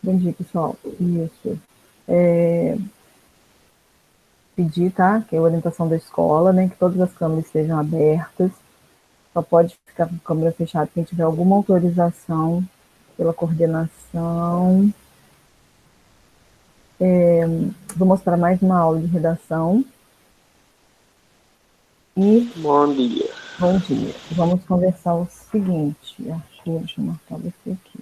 Bom dia, pessoal. Isso. Pedir, tá? Que é a orientação da escola, né? Que todas as câmeras estejam abertas. Só pode ficar com câmera fechada quem tiver alguma autorização pela coordenação. Vou mostrar mais uma aula de redação. E Bom dia. bom dia. Vamos conversar o seguinte. Deixa eu marcar você aqui.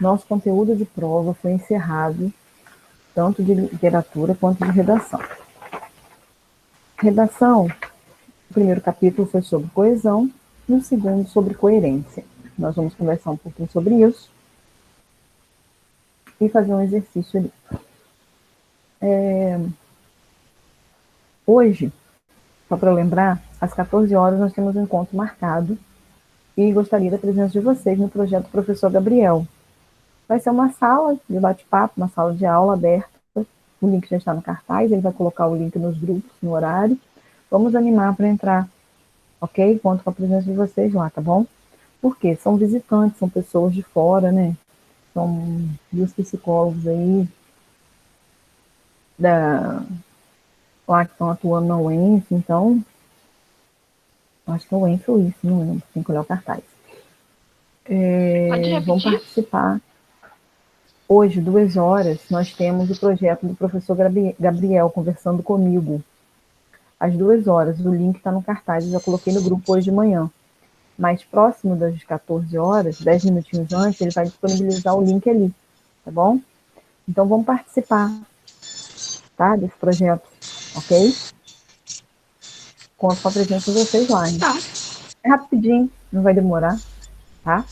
Nosso conteúdo de prova foi encerrado, tanto de literatura quanto de redação. Redação, o primeiro capítulo foi sobre coesão e o segundo sobre coerência. Nós vamos conversar um pouquinho sobre isso e fazer um exercício ali. Hoje, só para lembrar, às 14 horas nós temos um encontro marcado e gostaria da presença de vocês no projeto do professor Gabriel. Vai ser uma sala de bate-papo, uma sala de aula aberta. O link já está no cartaz, ele vai colocar o link nos grupos, no horário. Vamos animar para entrar, ok? Conto com a presença de vocês lá, tá bom? Porque são visitantes, são pessoas de fora, né? São 2 psicólogos aí lá que estão atuando na UENF, então, acho que é o UENF ou isso, não lembro, tem que olhar o cartaz. Vão participar. Hoje, 2 horas, nós temos o projeto do professor Gabriel conversando comigo. Às 2 horas, o link está no cartaz, eu já coloquei no grupo hoje de manhã. Mais próximo das 14 horas, 10 minutinhos antes, ele vai disponibilizar o link ali, tá bom? Então, vamos participar, tá, desse projeto, ok? Conto com a presença de vocês lá, hein? Tá. É rapidinho, não vai demorar, tá?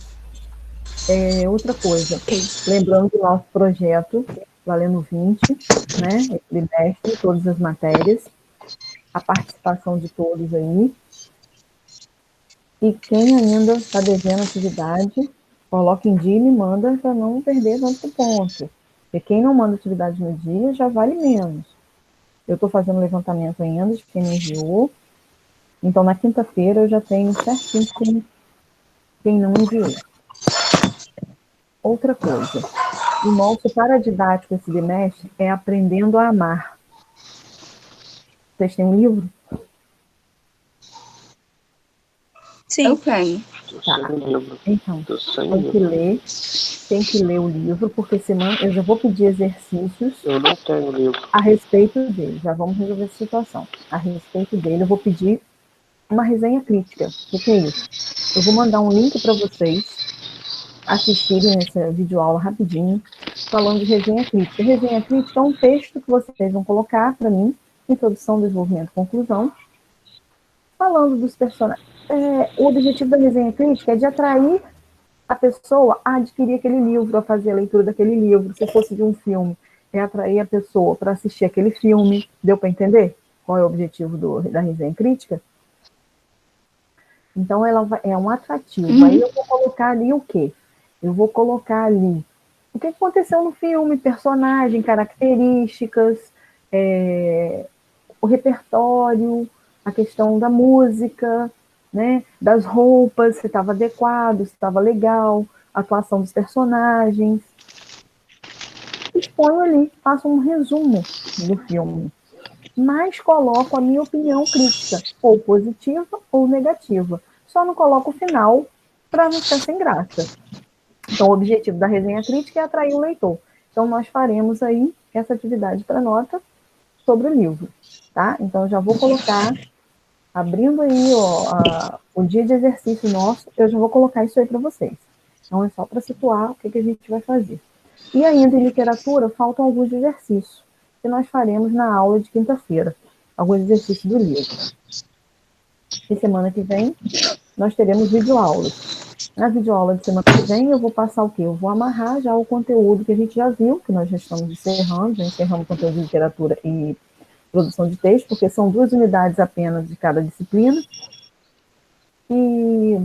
Outra coisa, lembrando do nosso projeto Valendo 20, né? Trimestre, todas as matérias, a participação de todos aí. E quem ainda está devendo atividade, coloca em dia e me manda para não perder tanto ponto. Porque quem não manda atividade no dia já vale menos. Eu estou fazendo levantamento ainda de quem me enviou. Então, na quinta-feira, eu já tenho certinho quem não enviou. Outra coisa, o nosso paradidático esse bimestre é Aprendendo a Amar. Vocês têm um livro? Sim. Eu tenho. Tá. Então, tem que ler o livro, porque senão eu já vou pedir exercícios. Eu não tenho livro. A respeito dele, já vamos resolver essa situação. A respeito dele, eu vou pedir uma resenha crítica. O que é isso? Eu vou mandar um link para vocês assistirem essa videoaula rapidinho, falando de resenha crítica. Resenha crítica é um texto que vocês vão colocar para mim, introdução, desenvolvimento, conclusão, falando dos personagens. O objetivo da resenha crítica é de atrair a pessoa a adquirir aquele livro, a fazer a leitura daquele livro. Se fosse de um filme, é atrair a pessoa para assistir aquele filme. Deu para entender qual é o objetivo da resenha crítica? Então, ela é um atrativo. Aí eu vou colocar ali o quê? Eu vou colocar ali o que aconteceu no filme, personagem, características, o repertório, a questão da música, né, das roupas, se estava adequado, se estava legal, a atuação dos personagens. Exponho ali, faço um resumo do filme, mas coloco a minha opinião crítica, ou positiva ou negativa. Só não coloco o final para não ficar sem graça. Então, o objetivo da resenha crítica é atrair o leitor. Então, nós faremos aí essa atividade para nota sobre o livro, tá? Então, já vou colocar, abrindo aí o dia de exercício nosso, eu já vou colocar isso aí para vocês. Então, é só para situar o que a gente vai fazer. E ainda em literatura, faltam alguns exercícios que nós faremos na aula de quinta-feira. Alguns exercícios do livro. E semana que vem, nós teremos videoaulas. Na videoaula de semana que vem, eu vou passar o quê? Eu vou amarrar já o conteúdo que a gente já viu, que nós já estamos encerrando, já encerramos o conteúdo de literatura e produção de texto, porque são 2 unidades apenas de cada disciplina. E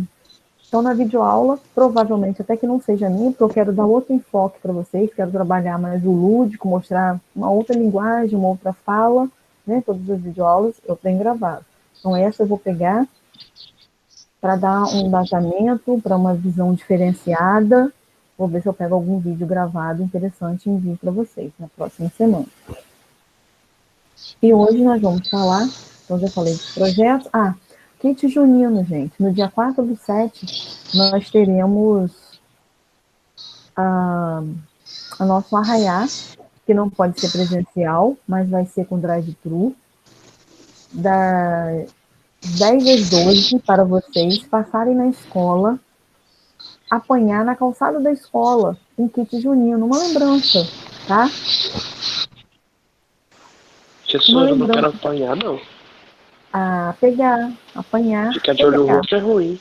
então, na videoaula, provavelmente até que não seja minha, porque eu quero dar outro enfoque para vocês, quero trabalhar mais o lúdico, mostrar uma outra linguagem, uma outra fala, né? Todas as videoaulas eu tenho gravado. Então, essa eu vou pegar para dar um embasamento, para uma visão diferenciada. Vou ver se eu pego algum vídeo gravado interessante e envio para vocês na próxima semana. E hoje nós vamos falar, então já falei dos projetos. Kit junino, gente. No dia 4/7, nós teremos a nosso arraiá, que não pode ser presencial, mas vai ser com drive-thru, das 10 às 12, para vocês passarem na escola, apanhar na calçada da escola um kit junino, uma lembrança, tá? Professora, eu não quero apanhar, não. Pegar, apanhar. Ficar de olho roxo é ruim.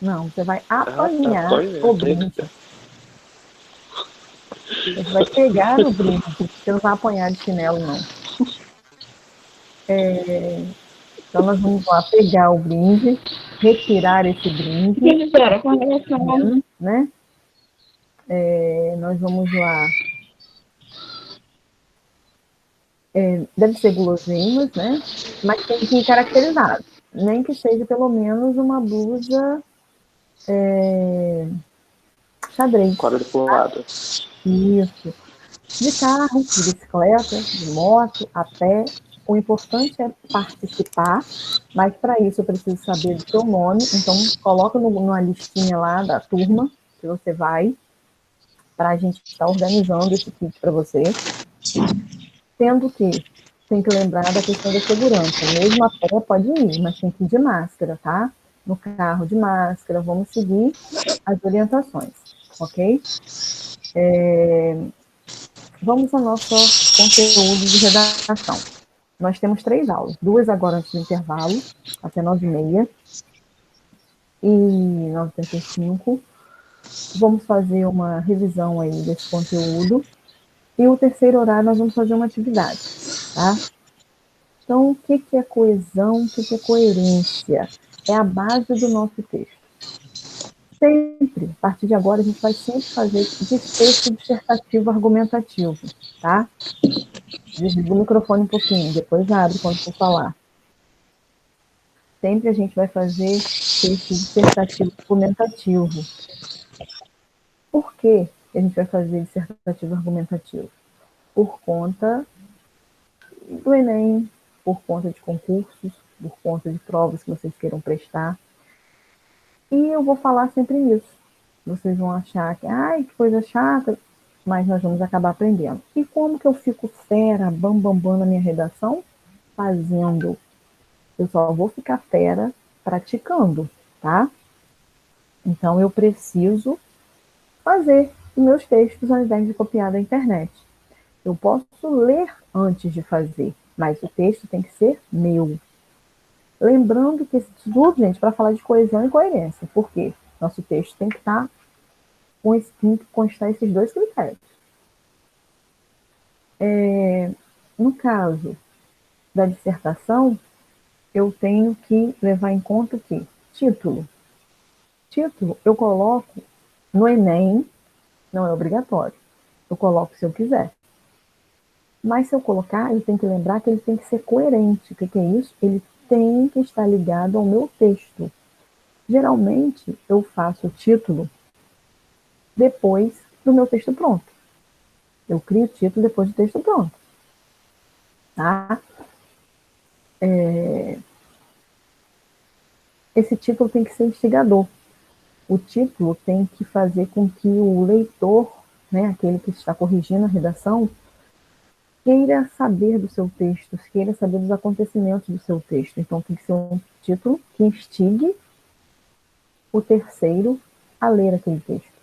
Não, você vai apanhar tá, o brinde. Você vai pegar o brinde, você não vai apanhar de chinelo, não. Então, nós vamos lá pegar o brinde, retirar esse brinde. Né? Nós vamos lá. Deve ser guloseimas, né? Mas tem que ir caracterizado. Nem que seja pelo menos uma blusa xadrez. Quadriculada. Isso. De carro, de bicicleta, de moto, a pé. O importante é participar, mas para isso eu preciso saber do seu nome. Então, coloca numa listinha lá da turma que você vai, para a gente estar organizando esse kit para você. Sendo que tem que lembrar da questão da segurança. Mesmo a pé pode ir, mas tem que ir de máscara, tá? No carro de máscara, vamos seguir as orientações, ok? Vamos ao nosso conteúdo de redação. Nós temos 3 aulas, 2 agora antes do intervalo, até 9h30, e 9h35. Vamos fazer uma revisão aí desse conteúdo. E o terceiro horário nós vamos fazer uma atividade, tá? Então, o que é coesão, o que é coerência? É a base do nosso texto. Sempre, a partir de agora, a gente vai sempre fazer desfecho dissertativo argumentativo, tá? Desliga o microfone um pouquinho, depois abre quando for falar. Sempre a gente vai fazer texto dissertativo argumentativo. Por que a gente vai fazer dissertativo argumentativo? Por conta do Enem, por conta de concursos, por conta de provas que vocês queiram prestar. E eu vou falar sempre nisso. Vocês vão achar que, que coisa chata, mas nós vamos acabar aprendendo. E como que eu fico fera, bam na minha redação? Fazendo. Eu só vou ficar fera praticando, tá? Então, eu preciso fazer os meus textos ao invés de copiar da internet. Eu posso ler antes de fazer, mas o texto tem que ser meu. Lembrando que tudo, gente, para falar de coesão e coerência. Por quê? Nosso texto tem que tem que constar esses 2 critérios. No caso da dissertação, eu tenho que levar em conta o quê? Título. Título eu coloco no Enem, não é obrigatório. Eu coloco se eu quiser. Mas se eu colocar, eu tenho que lembrar que ele tem que ser coerente. O que é isso? Ele tem que estar ligado ao meu texto. Geralmente, eu faço o título depois do meu texto pronto. Eu crio o título depois do texto pronto. Tá? Esse título tem que ser instigador. O título tem que fazer com que o leitor, né, aquele que está corrigindo a redação, queira saber do seu texto, queira saber dos acontecimentos do seu texto. Então, tem que ser um título que instigue o terceiro a ler aquele texto.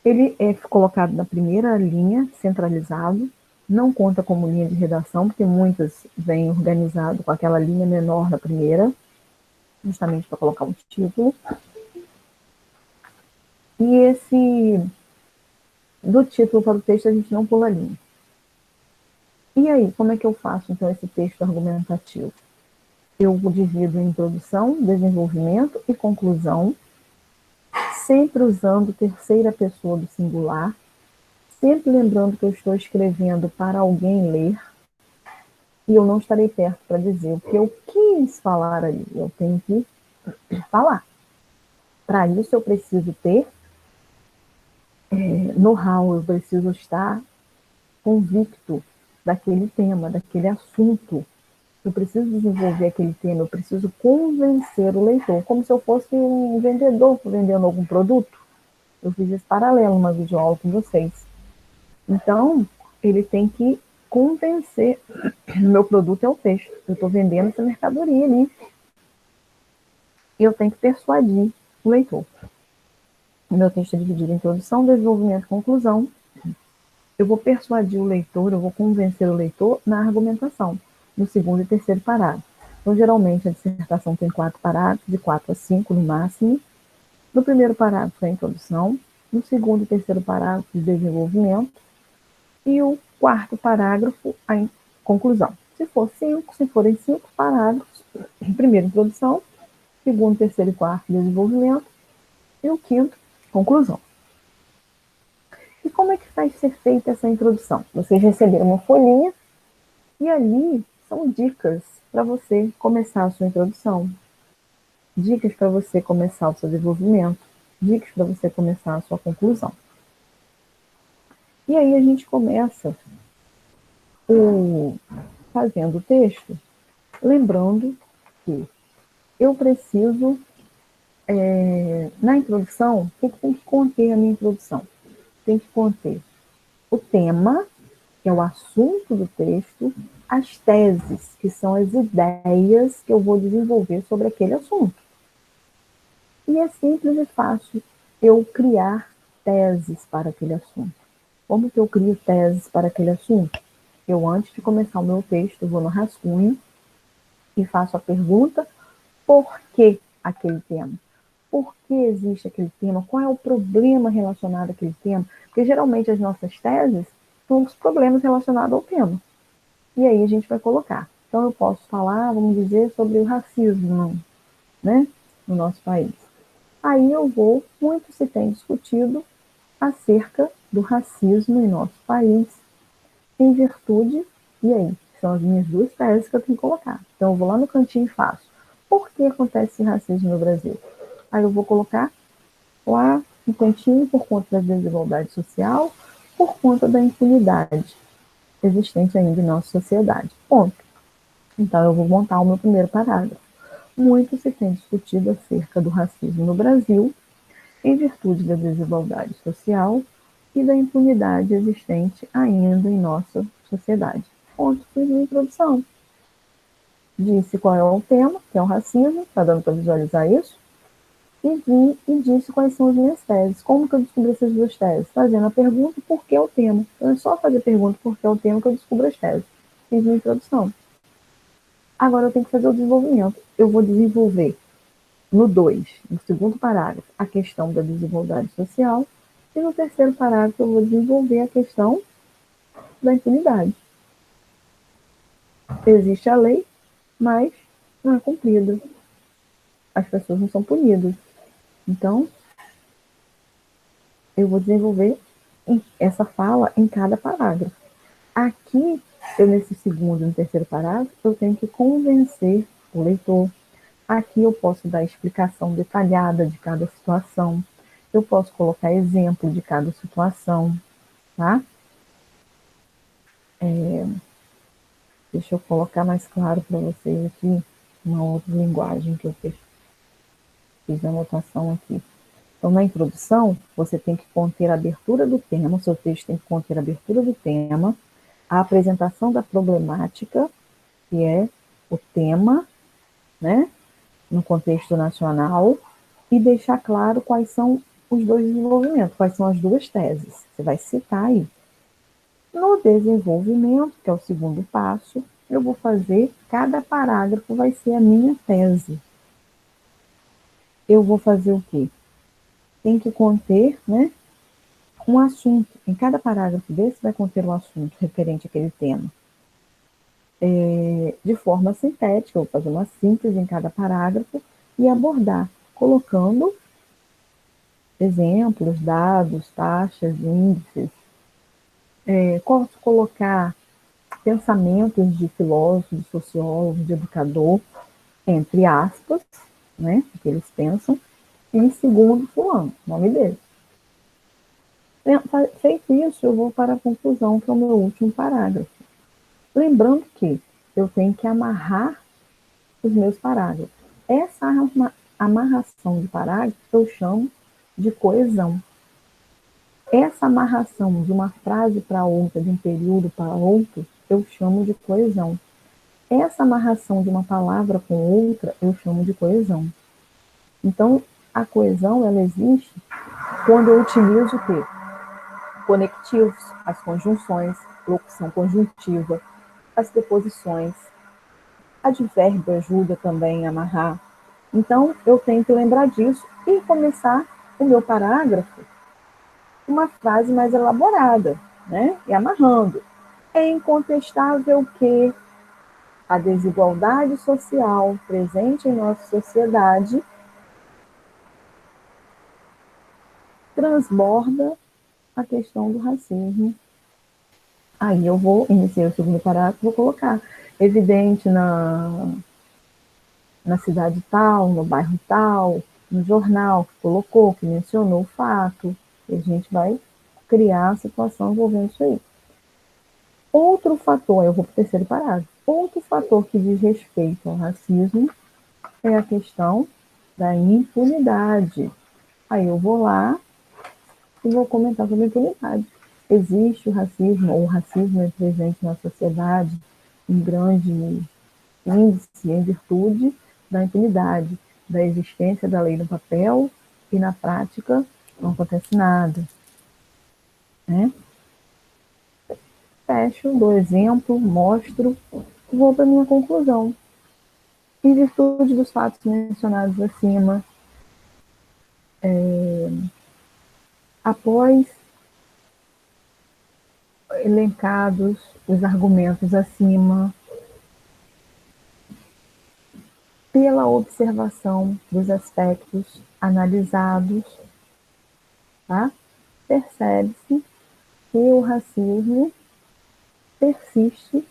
Ele é colocado na primeira linha, centralizado, não conta como linha de redação, porque muitas vêm organizado com aquela linha menor na primeira, justamente para colocar um título. E do título para o texto, a gente não pula linha. E aí, como é que eu faço, então, esse texto argumentativo? Eu divido em introdução, desenvolvimento e conclusão, sempre usando terceira pessoa do singular, sempre lembrando que eu estou escrevendo para alguém ler, e eu não estarei perto para dizer o que eu quis falar ali. Eu tenho que falar. Para isso, eu preciso ter know-how, eu preciso estar convicto daquele tema, daquele assunto. Eu preciso desenvolver aquele tema, eu preciso convencer o leitor, como se eu fosse um vendedor vendendo algum produto. Eu fiz esse paralelo numa videoaula com vocês. Então, ele tem que convencer. Meu produto é o texto. Eu estou vendendo essa mercadoria ali. E eu tenho que persuadir o leitor. O meu texto é dividido em introdução, desenvolvimento e conclusão. Eu vou persuadir o leitor, eu vou convencer o leitor na argumentação, no segundo e terceiro parágrafo. Então, geralmente, a dissertação tem 4 parágrafos, de 4 a 5 no máximo. No primeiro parágrafo é a introdução, no segundo e terceiro parágrafo de desenvolvimento, e o quarto parágrafo a conclusão. Se forem 5 parágrafos, primeiro introdução, segundo, terceiro e quarto desenvolvimento, e o quinto, conclusão. E como é que vai ser feita essa introdução? Vocês receberam uma folhinha e ali são dicas para você começar a sua introdução, dicas para você começar o seu desenvolvimento, dicas para você começar a sua conclusão. E aí a gente começa fazendo o texto, lembrando que eu preciso, na introdução, o que tem que conter a minha introdução? Tem que conter o tema, que é o assunto do texto, as teses, que são as ideias que eu vou desenvolver sobre aquele assunto. E é simples e fácil eu criar teses para aquele assunto. Como que eu crio teses para aquele assunto? Eu, antes de começar o meu texto, vou no rascunho e faço a pergunta: por que aquele tema? Por que existe aquele tema? Qual é o problema relacionado àquele tema? Porque geralmente as nossas teses são os problemas relacionados ao tema. E aí a gente vai colocar. Então eu posso falar, vamos dizer, sobre o racismo, né, no nosso país. Aí muito se tem discutido acerca do racismo em nosso país, em virtude, e aí? São as minhas 2 teses que eu tenho que colocar. Então eu vou lá no cantinho e faço. Por que acontece esse racismo no Brasil? Aí eu vou colocar lá no cantinho por conta da desigualdade social, por conta da impunidade existente ainda em nossa sociedade. Ponto. Então eu vou montar o meu primeiro parágrafo. Muito se tem discutido acerca do racismo no Brasil, em virtude da desigualdade social e da impunidade existente ainda em nossa sociedade. Ponto. Fiz uma introdução. Disse qual é o tema, que é o racismo, está dando para visualizar isso, e disse quais são as minhas teses. Como que eu descobri essas 2 teses? Fazendo a pergunta por que o tema. Então é só fazer pergunta por que o tema que eu descubro as teses. Fiz uma introdução. Agora eu tenho que fazer o desenvolvimento. Eu vou desenvolver no 2, no segundo parágrafo, a questão da desigualdade social, e no terceiro parágrafo eu vou desenvolver a questão da impunidade. Existe a lei, mas não é cumprida. As pessoas não são punidas. Então, eu vou desenvolver essa fala em cada parágrafo. Aqui, nesse segundo e no terceiro parágrafo, eu tenho que convencer o leitor. Aqui eu posso dar explicação detalhada de cada situação. Eu posso colocar exemplo de cada situação, tá? Deixa eu colocar mais claro para vocês aqui uma outra linguagem que eu fiz a anotação aqui. Então, na introdução, você tem que conter a abertura do tema, o seu texto tem que conter a abertura do tema, a apresentação da problemática, que é o tema, né, no contexto nacional, e deixar claro quais são os 2 desenvolvimentos, quais são as 2 teses. Você vai citar aí. No desenvolvimento, que é o segundo passo, eu vou fazer, cada parágrafo vai ser a minha tese. Eu vou fazer o quê? Tem que conter, né, um assunto. Em cada parágrafo desse vai conter um assunto referente àquele tema. De forma sintética, eu vou fazer uma síntese em cada parágrafo e abordar, colocando exemplos, dados, taxas, índices. Posso colocar pensamentos de filósofos, de sociólogos, de educador, entre aspas, né, o que eles pensam, e segundo fulano, nome dele. Feito isso, eu vou para a conclusão, que é o meu último parágrafo. Lembrando que eu tenho que amarrar os meus parágrafos. Essa amarração de parágrafos eu chamo de coesão. Essa amarração de uma frase para outra, de um período para outro, eu chamo de coesão. Essa amarração de uma palavra com outra, eu chamo de coesão. Então, a coesão, ela existe quando eu utilizo o quê? Conectivos, as conjunções, locução conjuntiva, as preposições. Advérbio ajuda também a amarrar. Então, eu tenho que lembrar disso e começar o meu parágrafo com uma frase mais elaborada, né? E amarrando. É incontestável que a desigualdade social presente em nossa sociedade transborda a questão do racismo. Aí eu vou iniciar o segundo parágrafo, vou colocar evidente na cidade tal, no bairro tal, no jornal que colocou, que mencionou o fato, e a gente vai criar a situação envolvendo isso aí. Outro fator, eu vou para o terceiro parágrafo, outro fator que diz respeito ao racismo é a questão da impunidade. Aí eu vou lá e vou comentar sobre a impunidade. Existe o racismo, ou o racismo é presente na sociedade em grande índice em virtude da impunidade, da existência da lei no papel e na prática não acontece nada. Né? Fecho, dou exemplo, mostro, vou para a minha conclusão. Em virtude dos fatos mencionados acima, após elencados os argumentos acima, pela observação dos aspectos analisados, tá? Percebe-se que o racismo persiste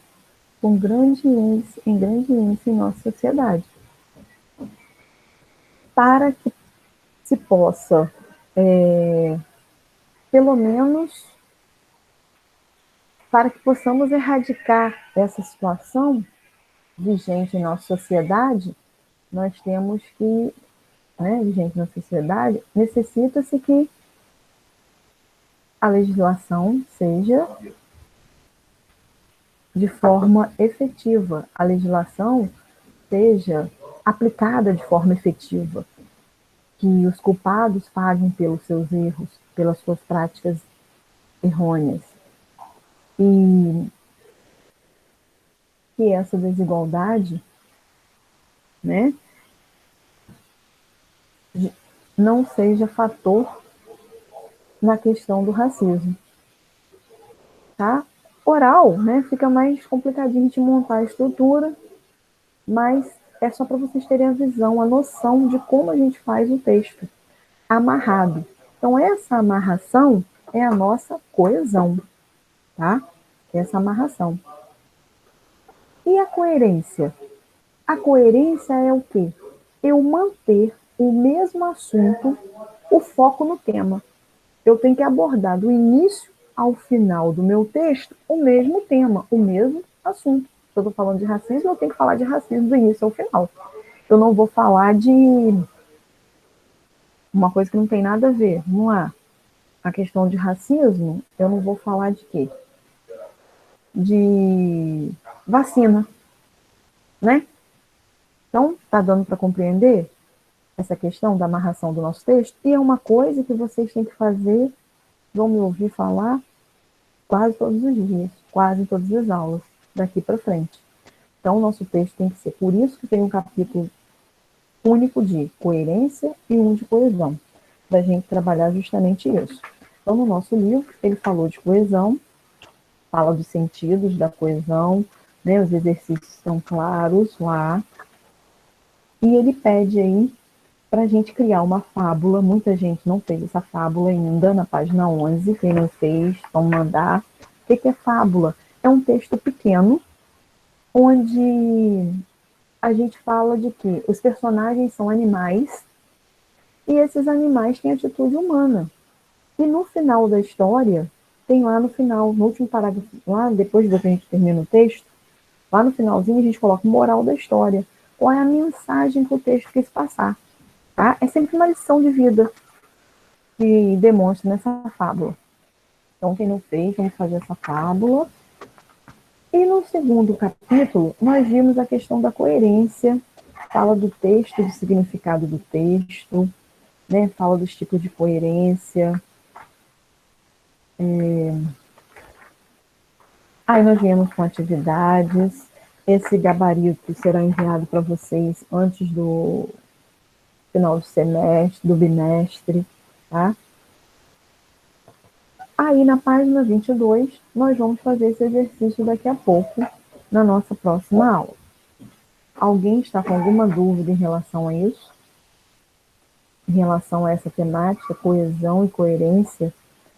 em grande índice em nossa sociedade. Para que se possa, pelo menos, para que possamos erradicar essa situação vigente em nossa sociedade, nós temos que, vigente na sociedade, necessita-se que a legislação seja de forma efetiva, a legislação seja aplicada de forma efetiva, que os culpados paguem pelos seus erros, pelas suas práticas errôneas. E que essa desigualdade, né, não seja fator na questão do racismo. Tá? Oral, né, fica mais complicadinho de montar a estrutura, mas é só para vocês terem a visão, a noção de como a gente faz o texto amarrado. Então, essa amarração é a nossa coesão, tá? Essa amarração. E a coerência? A coerência é o quê? Eu manter o mesmo assunto, o foco no tema. Eu tenho que abordar do início ao final do meu texto o mesmo tema, o mesmo assunto. Se eu estou falando de racismo, eu tenho que falar de racismo do início ao final. Eu não vou falar de uma coisa que não tem nada a ver. Vamos lá. A questão de racismo, eu não vou falar de quê? De vacina, né? Então, tá dando para compreender essa questão da amarração do nosso texto? E é uma coisa que vocês têm que fazer, vão me ouvir falar quase todos os dias, quase em todas as aulas, daqui para frente. Então, o nosso texto tem que ser, por isso que tem um capítulo único de coerência e um de coesão, para a gente trabalhar justamente isso. Então, no nosso livro, ele falou de coesão, fala dos sentidos da coesão, né, os exercícios estão claros lá, e ele pede aí para a gente criar uma fábula. Muita gente não fez essa fábula ainda, na página 11, quem não fez, vamos mandar. O que é fábula? É um texto pequeno, onde a gente fala de que os personagens são animais e esses animais têm atitude humana. E no final da história, tem lá no final, no último parágrafo, lá depois que a gente termina o texto, lá no finalzinho a gente coloca moral da história. Qual é a mensagem que o texto quis passar? Tá? É sempre uma lição de vida que demonstra nessa fábula. Então, quem não fez, vamos fazer essa fábula. E no segundo capítulo, nós vimos a questão da coerência, fala do texto, do significado do texto, né? Fala dos tipos de coerência. Aí nós viemos com atividades. Esse gabarito será enviado para vocês antes do final do semestre, do bimestre, tá? Aí na página 22, nós vamos fazer esse exercício daqui a pouco, na nossa próxima aula. Alguém está com alguma dúvida em relação a isso? Em relação a essa temática, coesão e coerência?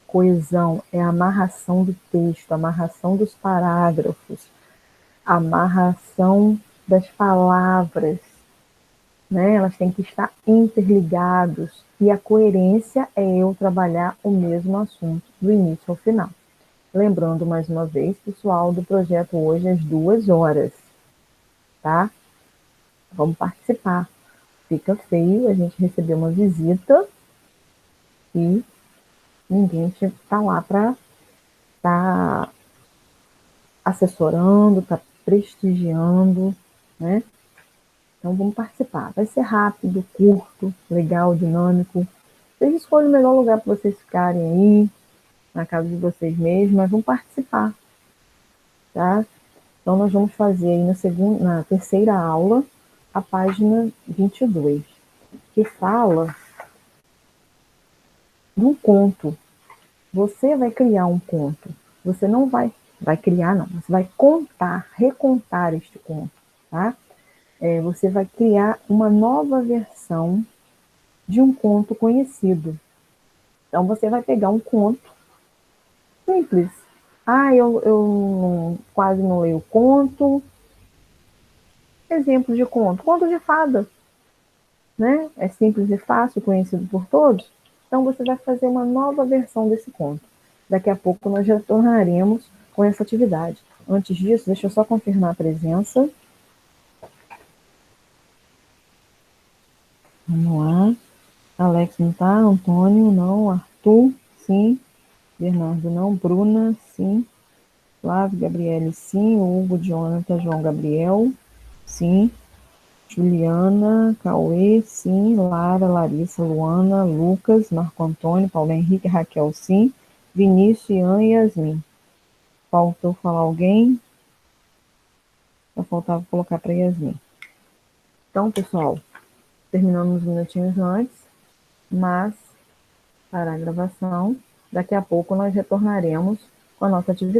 Coesão é a amarração do texto, a amarração dos parágrafos, a amarração das palavras, né? Elas têm que estar interligadas. E a coerência é eu trabalhar o mesmo assunto, do início ao final. Lembrando mais uma vez, pessoal, do projeto hoje às 2h, tá? Vamos participar. Fica feio a gente receber uma visita e ninguém está lá para estar assessorando, está prestigiando, né? Então vamos participar. Vai ser rápido, curto, legal, dinâmico. Vocês escolhem o melhor lugar para vocês ficarem aí, na casa de vocês mesmos, mas vão participar, tá? Então nós vamos fazer aí na terceira aula a página 22, que fala de um conto. Você vai criar um conto. Você não vai criar, não. Você vai contar, recontar este conto, tá? Você vai criar uma nova versão de um conto conhecido. Então, você vai pegar um conto simples. Eu quase não leio conto. Exemplo de conto. Conto de fada. Né? É simples e fácil, conhecido por todos. Então, você vai fazer uma nova versão desse conto. Daqui a pouco nós retornaremos com essa atividade. Antes disso, deixa eu só confirmar a presença. Vamos lá. Alex não tá, Antônio não, Arthur, sim. Bernardo não, Bruna, sim. Flávio, Gabriele, sim. Hugo, Jonathan, João Gabriel, sim. Juliana, Cauê, sim. Lara, Larissa, Luana, Lucas, Marco Antônio, Paulo Henrique, Raquel, sim. Vinícius, Ian e Yasmin. Faltou falar alguém? Só faltava colocar para Yasmin. Então, pessoal, terminamos uns minutinhos antes, mas para a gravação, daqui a pouco nós retornaremos com a nossa atividade.